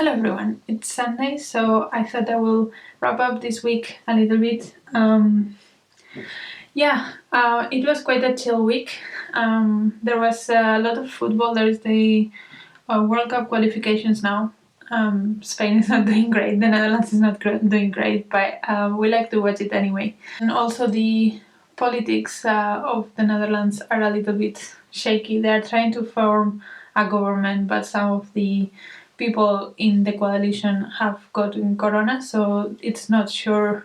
Hello everyone, it's Sunday, so I thought I will wrap up this week a little bit. It was quite a chill week. There was a lot of football. There's the World Cup qualifications now. Spain is not doing great, the Netherlands is not doing great, but we like to watch it anyway. And also the politics of the Netherlands are a little bit shaky. They are trying to form a government, but some of the people in the coalition have gotten corona, so it's not sure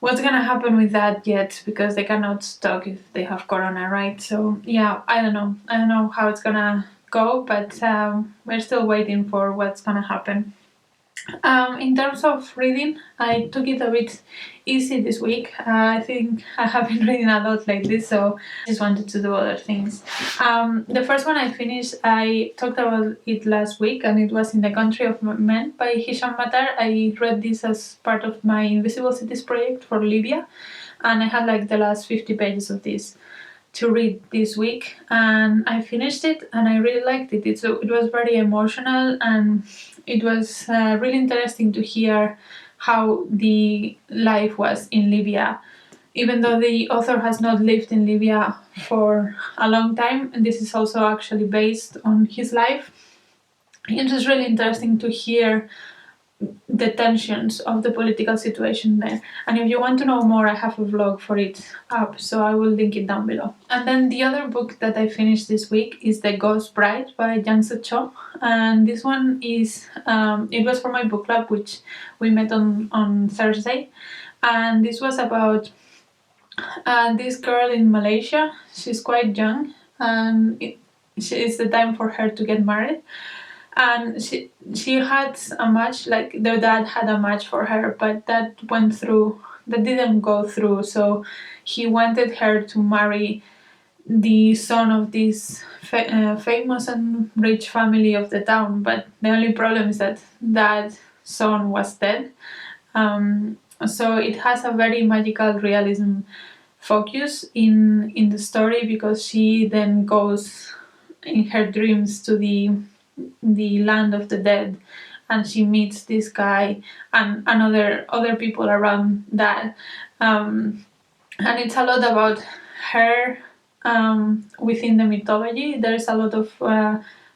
what's gonna happen with that yet, because they cannot talk if they have corona, right? So yeah, I don't know how it's gonna go, but we're still waiting for what's gonna happen. In terms of reading, I took it a bit easy this week. I think I have been reading a lot like this, so I just wanted to do other things. The first one I finished, I talked about it last week, and it was In the Country of Men by Hisam Matar. I read this as part of my Invisible Cities project for Libya, and I had like the last 50 pages of this to read this week, and I finished it and I really liked it. It was very emotional, and it was really interesting to hear how the life was in Libya. Even though the author has not lived in Libya for a long time, and this is also actually based on his life, it was really interesting to hear the tensions of the political situation there. And if you want to know more, I have a vlog for it up, so I will link it down below. And then the other book that I finished this week is The Ghost Bride by Yangsze Choo, and this one is it was for my book club, which we met on Thursday, and this was about this girl in Malaysia. She's quite young, and it's the time for her to get married, and she had a match, like their dad had a match for her, but that didn't go through, so he wanted her to marry the son of this famous and rich family of the town, but the only problem is that that son was dead. So it has a very magical realism focus in the story, because she then goes in her dreams to the land of the dead, and she meets this guy and other people around that, and it's a lot about her within the mythology. There's a lot of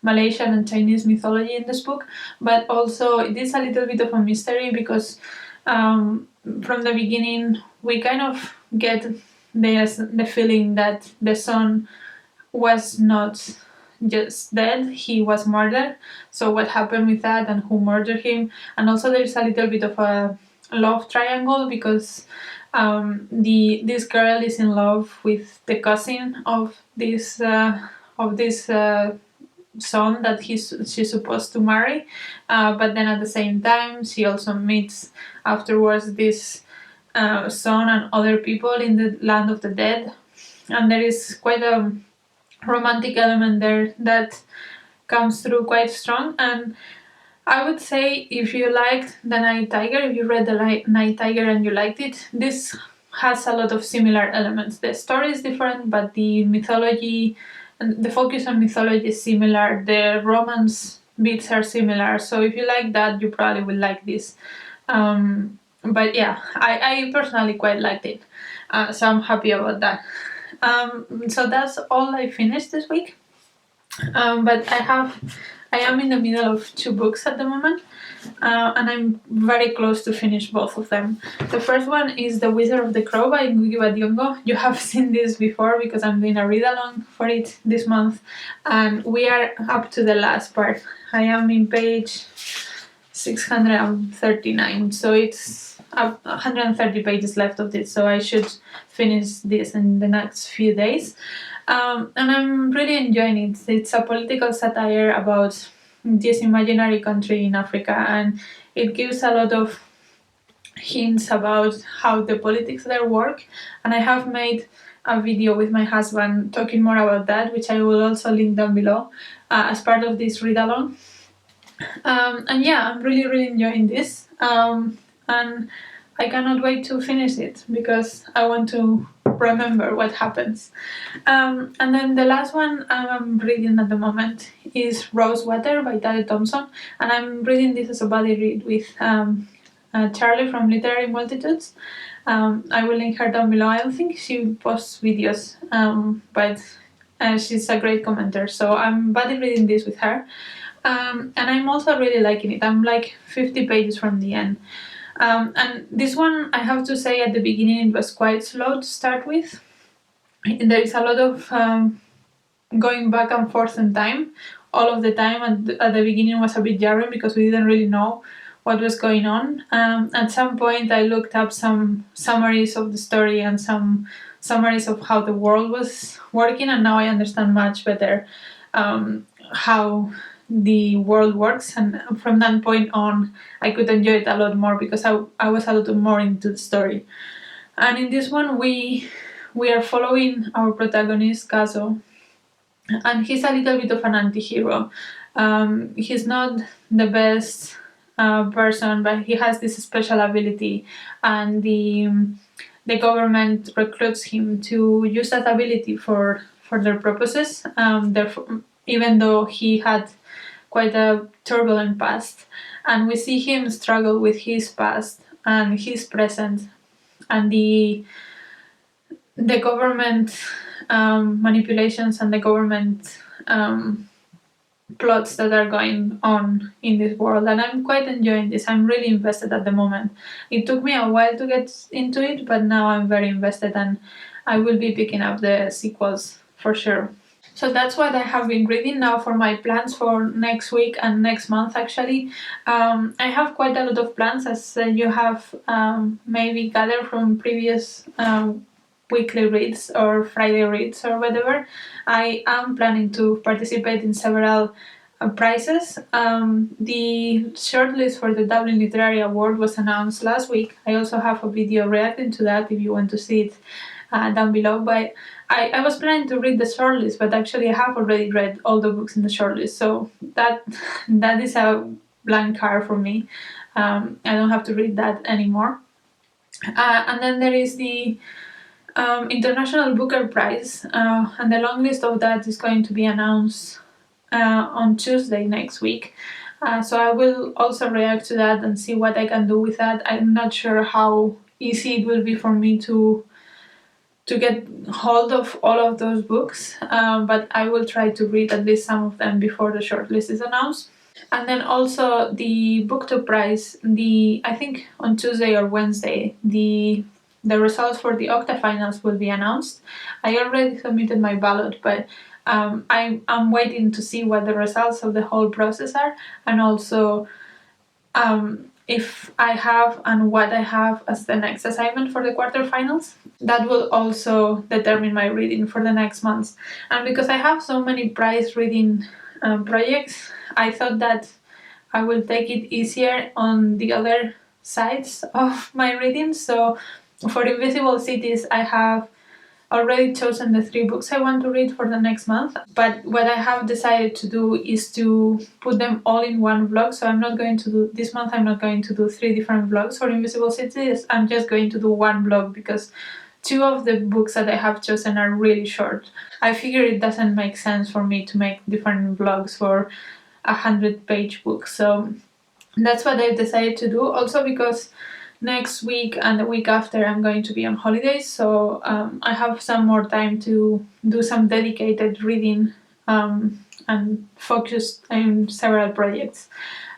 Malaysian and Chinese mythology in this book, but also it is a little bit of a mystery, because from the beginning we kind of get the feeling that the son was not just dead, he was murdered. So what happened with that, and who murdered him? And also there's a little bit of a love triangle, because this girl is in love with the cousin of this son that she's supposed to marry, but then at the same time she also meets afterwards this son and other people in the land of the dead, and there is quite a romantic element there that comes through quite strong. And I would say, if you liked The Night Tiger, if you read The Night Tiger and you liked it, this has a lot of similar elements. The story is different, but the mythology and the focus on mythology is similar. The romance beats are similar, so if you like that, you probably will like this. But yeah, I personally quite liked it, so I'm happy about that. So that's all I finished this week. But I am in the middle of 2 books at the moment, and I'm very close to finish both of them. The first one is The Wizard of the Crow by Ngugi Thiongo. You have seen this before, because I'm doing a read-along for it this month, and we are up to the last part. I am in page 639, so it's 130 pages left of this, so I should finish this in the next few days. And I'm really enjoying it. It's a political satire about this imaginary country in Africa, and it gives a lot of hints about how the politics there work, and I have made a video with my husband talking more about that, which I will also link down below as part of this read-along. And yeah, I'm really enjoying this, and I cannot wait to finish it, because I want to remember what happens. And then the last one I'm reading at the moment is Rosewater by Tade Thompson, and I'm reading this as a buddy read with Charlie from Literary Multitudes. I will link her down below. I don't think she posts videos, but she's a great commenter, so I'm buddy reading this with her. And I'm also really liking it. I'm like 50 pages from the end. And this one, I have to say, at the beginning it was quite slow to start with. There is a lot of going back and forth in time all of the time. At the beginning was a bit jarring because we didn't really know what was going on. At some point I looked up some summaries of the story and some summaries of how the world was working, and now I understand much better how the world works, and from that point on I could enjoy it a lot more because I was a lot more into the story. And in this one we are following our protagonist Kazo, and he's a little bit of an anti-hero. He's not the best person, but he has this special ability, and the government recruits him to use that ability for their purposes. Therefore, even though he had quite a turbulent past, and we see him struggle with his past and his present, and the government manipulations and the government plots that are going on in this world. And I'm quite enjoying this. I'm really invested at the moment. It took me a while to get into it, but now I'm very invested, and I will be picking up the sequels for sure. So that's what I have been reading. Now for my plans for next week and next month, actually. I have quite a lot of plans, as you have maybe gathered from previous weekly reads or Friday reads or whatever. I am planning to participate in several prizes. The shortlist for the Dublin Literary Award was announced last week. I also have a video reacting to that if you want to see it down below. But I was planning to read the shortlist, but actually I have already read all the books in the shortlist, so that is a blank card for me. I don't have to read that anymore. And then there is the International Booker Prize, and the long list of that is going to be announced on Tuesday next week. So I will also react to that and see what I can do with that. I'm not sure how easy it will be for me to get hold of all of those books, but I will try to read at least some of them before the shortlist is announced. And then also the BookTube Prize, I think on Tuesday or Wednesday, the results for the octafinals will be announced. I already submitted my ballot, but I'm waiting to see what the results of the whole process are, and also if I have and what I have as the next assignment for the quarterfinals. That will also determine my reading for the next months. And because I have so many prize reading projects, I thought that I will take it easier on the other sides of my reading. So for Invisible Cities, I have already chosen the 3 books I want to read for the next month, but what I have decided to do is to put them all in one vlog. So I'm not going to do, this month I'm not going to do 3 different vlogs for Invisible Cities. I'm just going to do one vlog because 2 of the books that I have chosen are really short. I figure it doesn't make sense for me to make different vlogs for 100-page books. So that's what I've decided to do. Also because next week and the week after I'm going to be on holidays, so I have some more time to do some dedicated reading and focus on several projects.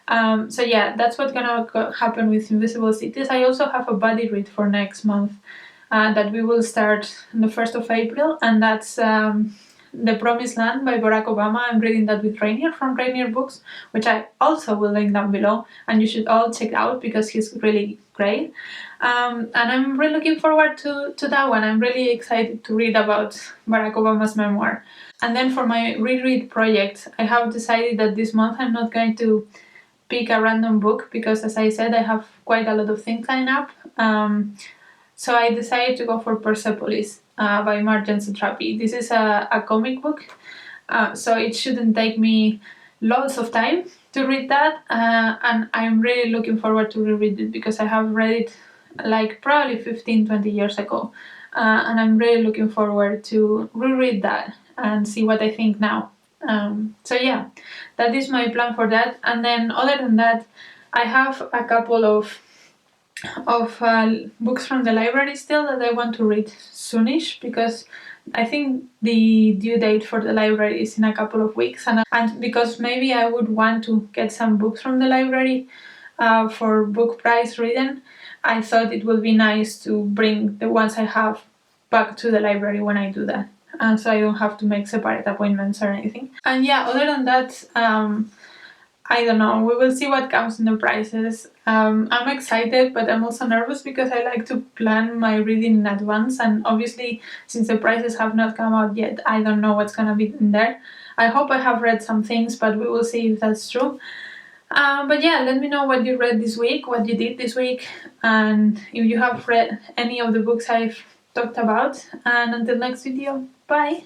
So yeah, that's what's gonna happen with Invisible Cities. I also have a buddy read for next month that we will start on the 1st of April, and that's The Promised Land by Barack Obama. I'm reading that with Rainier from Rainier Books, which I also will link down below, and you should all check out because he's really great. And I'm really looking forward to that one. I'm really excited to read about Barack Obama's memoir. And then for my reread project, I have decided that this month I'm not going to pick a random book because, as I said, I have quite a lot of things lined up. So I decided to go for Persepolis by Marjane Satrapi. This is a comic book, so it shouldn't take me lots of time to read that, and I'm really looking forward to reread it because I have read it like probably 15-20 years ago, and I'm really looking forward to reread that and see what I think now. So yeah, that is my plan for that. And then other than that, I have a couple of books from the library still that I want to read soonish, because I think the due date for the library is in a couple of weeks, and because maybe I would want to get some books from the library for book price reading, I thought it would be nice to bring the ones I have back to the library when I do that, so I don't have to make separate appointments or anything. And yeah, other than that, I don't know, we will see what comes in the prices. I'm excited, but I'm also nervous because I like to plan my reading in advance, and obviously since the prices have not come out yet, I don't know what's gonna be in there. I hope I have read some things, but we will see if that's true. But yeah, let me know what you read this week, what you did this week, and if you have read any of the books I've talked about. And until next video, bye!